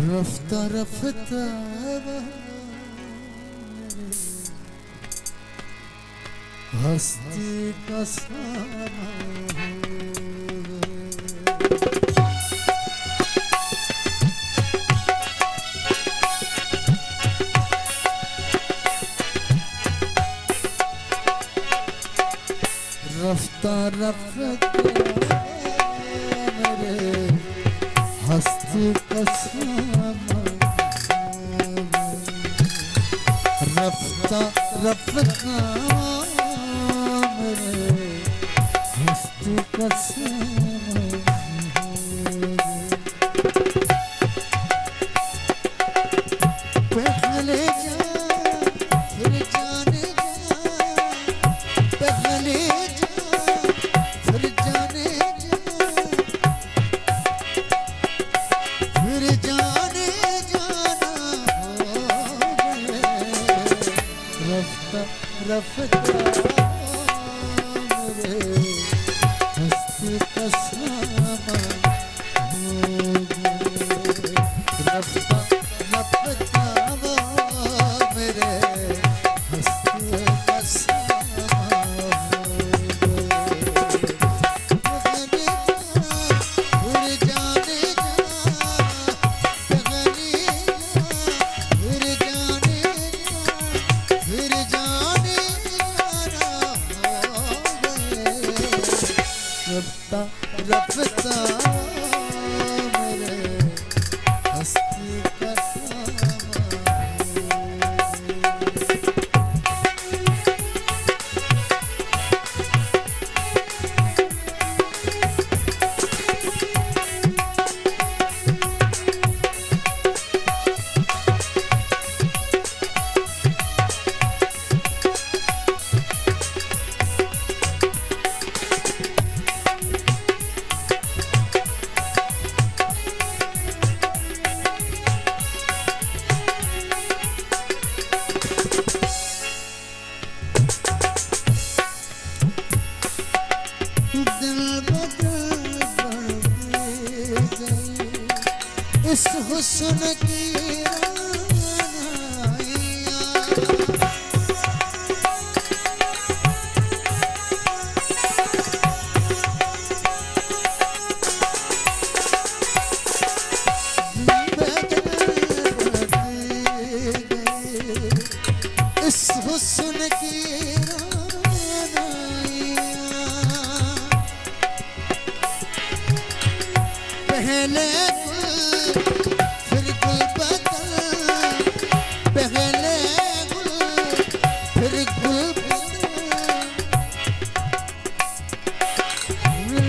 रफ्ता रफ्ता हस्ती का सामान रफ्ता रफ्ता मेरे हस्ती का सामान रफ्ता रफ्ता मेरे हस्ती का सामान पहले जा फिर जाने जा पहले फिर जाने जाना रफ्ता रफ्ता मेरे हस्ती का सामान रफ्ता रफ्ता मेरे हस्ती का रफ्ता रफ्ता मेरे हस्ती का इस हुस्न की इस हुस्न की पहले फिर गुल बदल पहले गुल फिर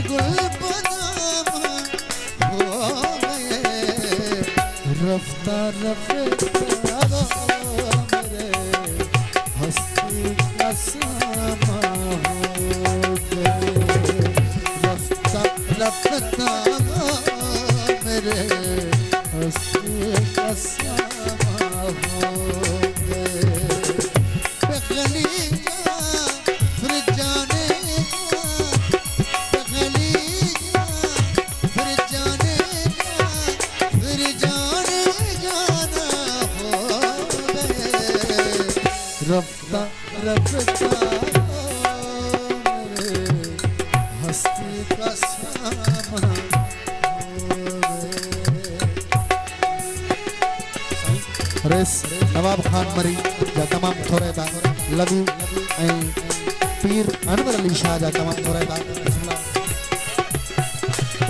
गुल बदल हो गए रफ्ता रफ्ता मेरे हस्ती का सामान हो गए रफ्ता रफ्ता मेरे हस्ती का सामान हो गए पहली जा फिर जाने जा पहली जा फिर जाने जा फिर जाने जाना हो गए रफ्ता रफ्ता मेरे हस्ती का सामान रेस नवाब खान मरी जा तमाम थोरेदा लघु ऐं पीर अनवर अली शाह जा तमाम थोरेदा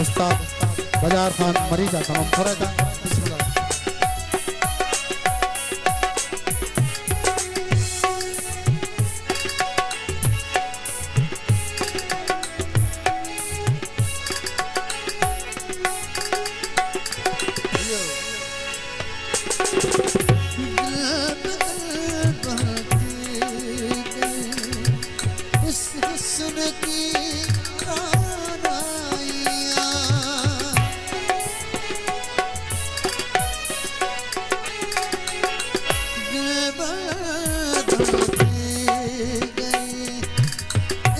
उस्ताद बाजार खान मरी जा तमाम थोरेदा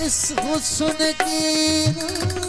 इस हुस्न की